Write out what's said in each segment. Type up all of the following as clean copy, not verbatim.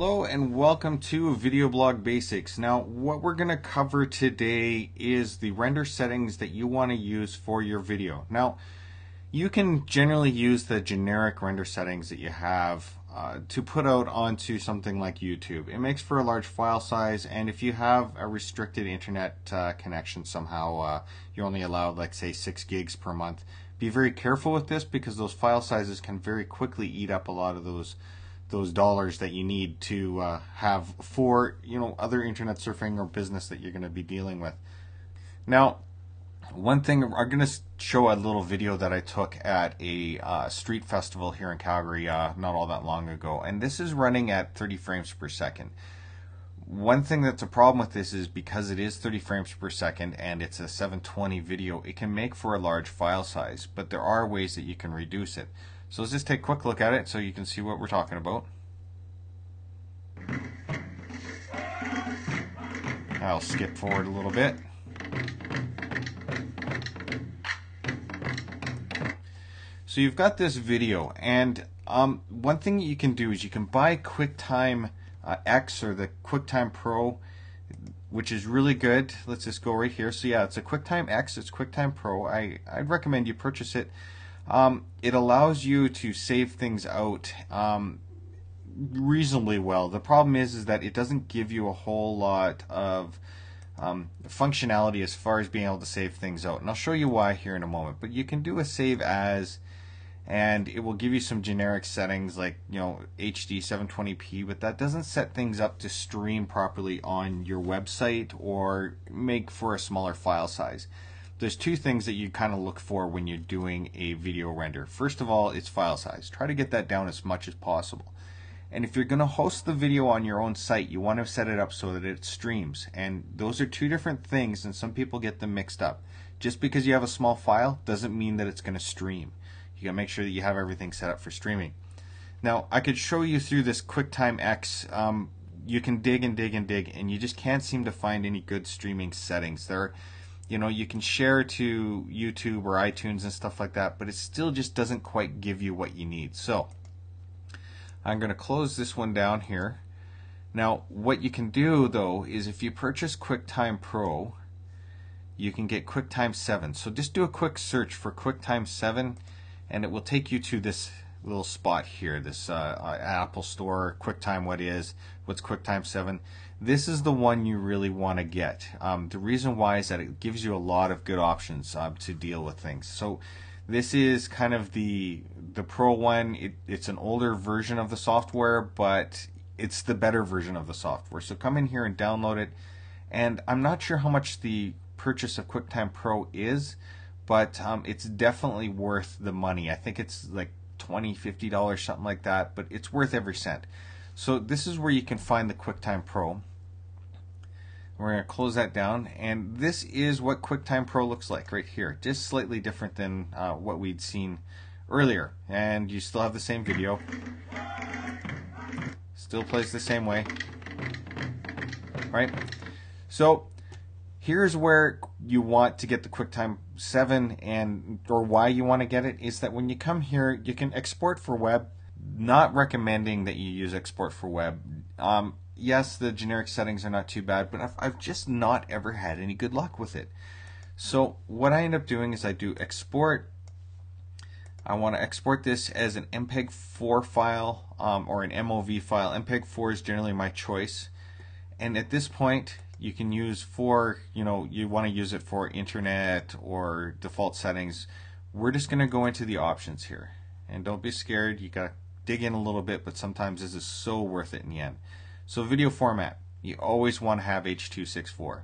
Hello and welcome to Video Blog Basics. Now what we're going to cover today is the render settings that you want to use for your video. Now you can generally use the generic render settings that you have to put out onto something like YouTube. It makes for a large file size, and if you have a restricted internet connection somehow, you're only allowed like say 6 gigs per month. Be very careful with this because those file sizes can very quickly eat up a lot of those dollars that you need to have for other internet surfing or business that you're going to be dealing with. Now, one thing, I'm going to show a little video that I took at a street festival here in Calgary not all that long ago, and this is running at 30 frames per second. One thing that's a problem with this is because it is 30 frames per second and it's a 720 video, it can make for a large file size, but there are ways that you can reduce it. So let's just take a quick look at it so you can see what we're talking about. I'll skip forward a little bit. So you've got this video, and one thing you can do is you can buy QuickTime X or the QuickTime Pro, which is really good. Let's just go right here. So yeah, it's a QuickTime X, it's QuickTime Pro. I'd recommend you purchase it. It allows you to save things out reasonably well. The problem is that it doesn't give you a whole lot of functionality as far as being able to save things out, and I'll show you why here in a moment. But you can do a save as, and it will give you some generic settings like HD 720p, but that doesn't set things up to stream properly on your website or make for a smaller file size. There's two things that you kind of look for when you're doing a video render. First of all, it's file size. Try to get that down as much as possible. And if you're going to host the video on your own site, you want to set it up so that it streams. And those are two different things, and some people get them mixed up. Just because you have a small file doesn't mean that it's going to stream. You got to make sure that you have everything set up for streaming. Now, I could show you through this QuickTime X. You can dig and dig and dig, and you just can't seem to find any good streaming settings. You can share to YouTube or iTunes and stuff like that, but it still just doesn't quite give you what you need. So I'm going to close this one down here. Now what you can do though is if you purchase QuickTime Pro, you can get QuickTime 7. So just do a quick search for QuickTime 7 and it will take you to this little spot here, this Apple Store, QuickTime, what's QuickTime 7. This is the one you really want to get. The reason why is that it gives you a lot of good options to deal with things. So this is kind of the Pro one. It's an older version of the software, but it's the better version of the software. So come in here and download it. And I'm not sure how much the purchase of QuickTime Pro is, but it's definitely worth the money. I think it's like $20, $50, something like that, but it's worth every cent. So this is where you can find the QuickTime Pro. We're going to close that down, and this is what QuickTime Pro looks like right here. Just slightly different than what we'd seen earlier. And you still have the same video. Still plays the same way. Right? So here's where you want to get the QuickTime 7, or why you want to get it is that when you come here, you can export for web. Not recommending that you use export for web. Yes, the generic settings are not too bad, but I've just not ever had any good luck with it. So what I end up doing is I do export. I want to export this as an MPEG-4 file or an MOV file. MPEG-4 is generally my choice. And at this point, you can use you want to use it for internet or default settings. We're just going to go into the options here. And don't be scared, you got to dig in a little bit, but sometimes this is so worth it in the end. So video format, you always want to have H.264.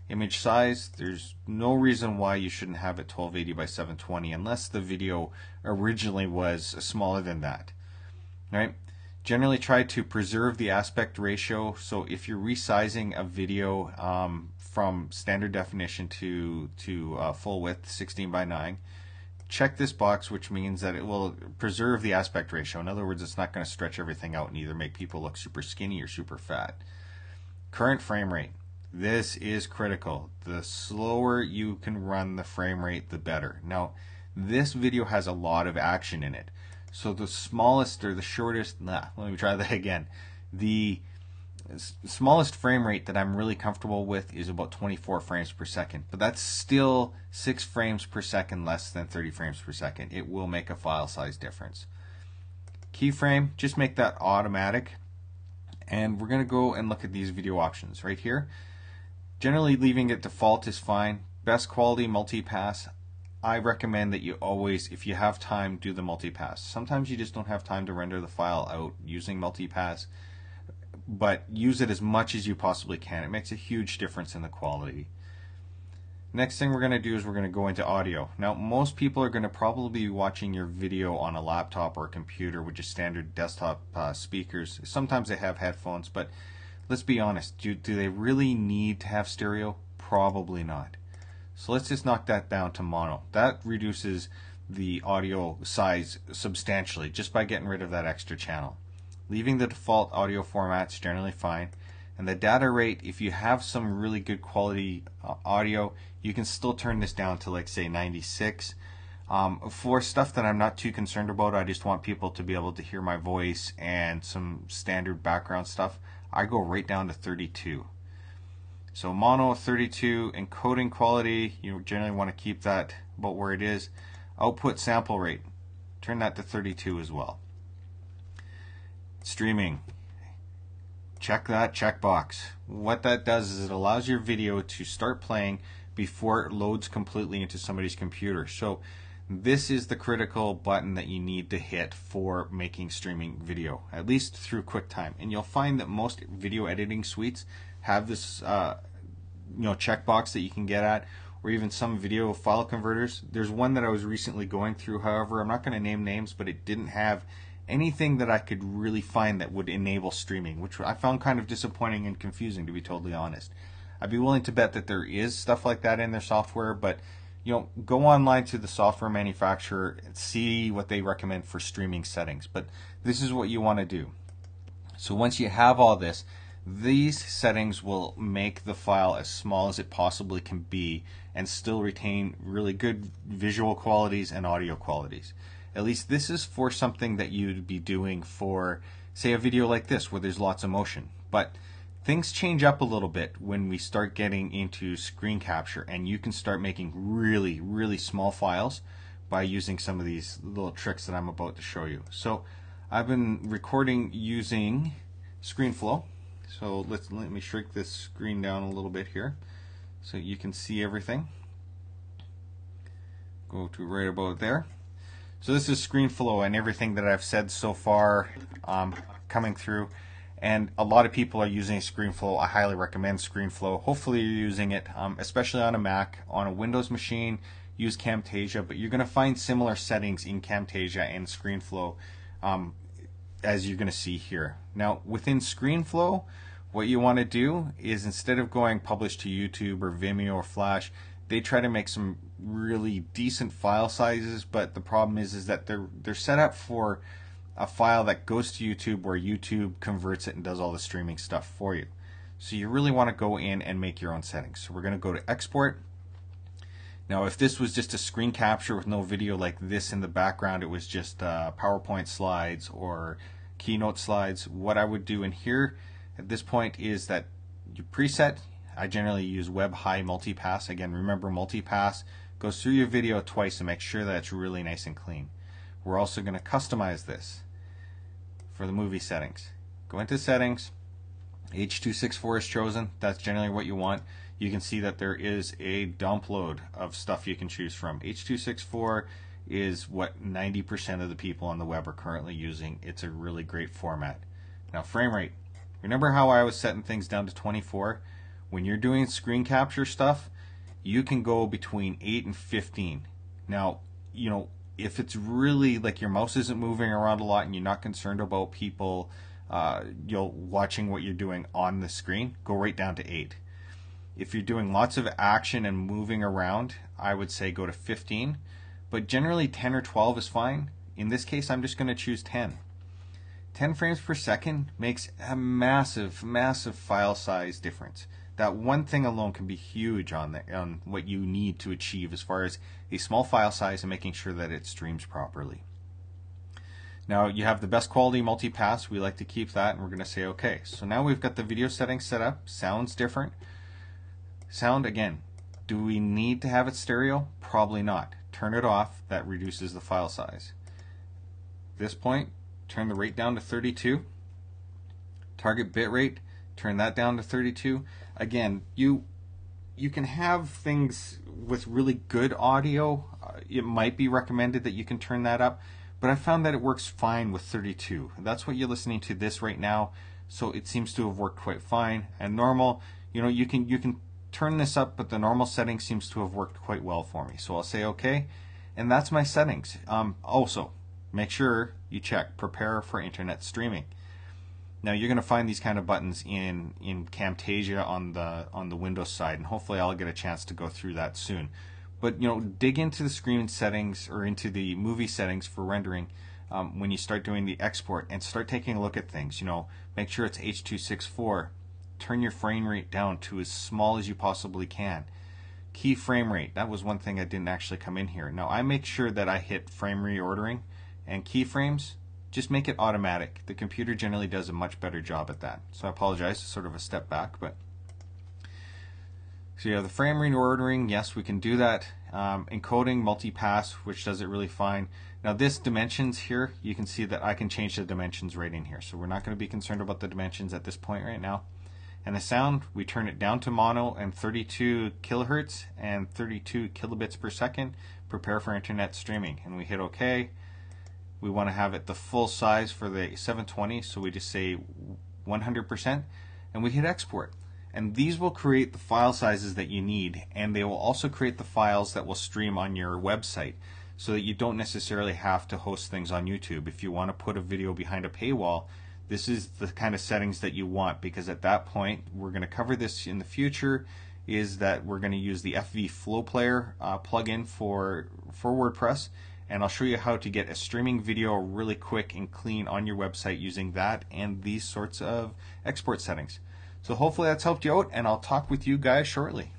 Image size, there's no reason why you shouldn't have it 1280 by 720 unless the video originally was smaller than that. Right? Generally try to preserve the aspect ratio. So if you're resizing a video from standard definition to full width 16 by 9, check this box, which means that it will preserve the aspect ratio. In other words, it's not going to stretch everything out and either make people look super skinny or super fat. Current frame rate. This is critical. The slower you can run the frame rate, the better. Now, this video has a lot of action in it. So the smallest or the shortest, let me try that again. The smallest frame rate that I'm really comfortable with is about 24 frames per second, but that's still 6 frames per second less than 30 frames per second. It will make a file size difference. Keyframe, just make that automatic, and we're going to go and look at these video options right here. Generally leaving it default is fine. Best quality multipass, I recommend that you always, if you have time, do the multipass. Sometimes you just don't have time to render the file out using multipass, but use it as much as you possibly can. It makes a huge difference in the quality. Next thing we're going to do is we're going to go into audio. Now, most people are going to probably be watching your video on a laptop or a computer with just standard desktop speakers. Sometimes they have headphones, but let's be honest, do they really need to have stereo? Probably not. So let's just knock that down to mono. That reduces the audio size substantially just by getting rid of that extra channel. Leaving the default audio format's generally fine. And the data rate, if you have some really good quality audio, you can still turn this down to, like, say 96. For stuff that I'm not too concerned about, I just want people to be able to hear my voice and some standard background stuff, I go right down to 32. So mono 32, encoding quality, you generally want to keep that about where it is. Output sample rate, turn that to 32 as well. Streaming, check that checkbox. What that does is it allows your video to start playing before it loads completely into somebody's computer. So this is the critical button that you need to hit for making streaming video, at least through QuickTime. And you'll find that most video editing suites have this checkbox that you can get at, or even some video file converters. There's one that I was recently going through, however, I'm not going to name names, but it didn't have anything that I could really find that would enable streaming, which I found kind of disappointing and confusing, to be totally honest. I'd be willing to bet that there is stuff like that in their software, but go online to the software manufacturer and see what they recommend for streaming settings. But this is what you want to do. So once you have all this, these settings will make the file as small as it possibly can be and still retain really good visual qualities and audio qualities. At least this is for something that you'd be doing for, say, a video like this where there's lots of motion. But things change up a little bit when we start getting into screen capture, and you can start making really, really small files by using some of these little tricks that I'm about to show you. So I've been recording using ScreenFlow. So let me shrink this screen down a little bit here so you can see everything. Go to right about there. So this is ScreenFlow, and everything that I've said so far coming through. And a lot of people are using ScreenFlow. I highly recommend ScreenFlow. Hopefully you're using it, especially on a Mac. On a Windows machine, use Camtasia, but you're going to find similar settings in Camtasia and ScreenFlow as you're going to see here. Now within ScreenFlow, what you want to do is, instead of going publish to YouTube or Vimeo or Flash, they try to make some really decent file sizes, but the problem is that they're set up for a file that goes to YouTube, where YouTube converts it and does all the streaming stuff for you. So you really want to go in and make your own settings. So we're going to go to export. Now if this was just a screen capture with no video like this in the background, it was just PowerPoint slides or Keynote slides, what I would do in here at this point is that you preset, I generally use Web High Multipass. Again, remember, multipass goes through your video twice to make sure that it's really nice and clean. We're also going to customize this for the movie settings. Go into settings, H.264 is chosen. That's generally what you want. You can see that there is a dump load of stuff you can choose from. H.264 is what 90% of the people on the web are currently using. It's a really great format. Now frame rate. Remember how I was setting things down to 24? When you're doing screen capture stuff, you can go between 8 and 15. Now, if it's really like your mouse isn't moving around a lot and you're not concerned about people watching what you're doing on the screen, go right down to 8. If you're doing lots of action and moving around, I would say go to 15. But generally 10 or 12 is fine. In this case, I'm just going to choose 10. 10 frames per second makes a massive, massive file size difference. That one thing alone can be huge on what you need to achieve as far as a small file size and making sure that it streams properly. Now you have the best quality multipass. We like to keep that, and we're going to say OK. So now we've got the video settings set up. Sounds different. Sound, again, do we need to have it stereo? Probably not. Turn it off. That reduces the file size. At this point, turn the rate down to 32. Target bitrate, turn that down to 32. Again, you can have things with really good audio. It might be recommended that you can turn that up, but I found that it works fine with 32. That's what you're listening to this right now, so it seems to have worked quite fine. And normal, you can turn this up, but the normal setting seems to have worked quite well for me. So I'll say OK, and that's my settings. Also, make sure you check prepare for internet streaming. Now you're going to find these kind of buttons in Camtasia on the Windows side, and hopefully I'll get a chance to go through that soon. But dig into the screen settings or into the movie settings for rendering when you start doing the export, and start taking a look at things. Make sure it's H.264. Turn your frame rate down to as small as you possibly can. Key frame rate. That was one thing I didn't actually come in here. Now I make sure that I hit frame reordering, and keyframes, just make it automatic. The computer generally does a much better job at that. So I apologize, it's sort of a step back, but so you have the frame reordering. Yes, we can do that. Encoding, multipass, which does it really fine. Now this dimensions here, you can see that I can change the dimensions right in here. So we're not going to be concerned about the dimensions at this point right now. And the sound, we turn it down to mono and 32 kilohertz and 32 kilobits per second. Prepare for internet streaming, and we hit OK. We want to have it the full size for the 720, so we just say 100%, and we hit export. And these will create the file sizes that you need, and they will also create the files that will stream on your website, so that you don't necessarily have to host things on YouTube. If you want to put a video behind a paywall, this is the kind of settings that you want, because at that point, we're going to cover this in the future, is that we're going to use the FV Flow Player plugin for WordPress. And I'll show you how to get a streaming video really quick and clean on your website using that and these sorts of export settings. So hopefully that's helped you out, and I'll talk with you guys shortly.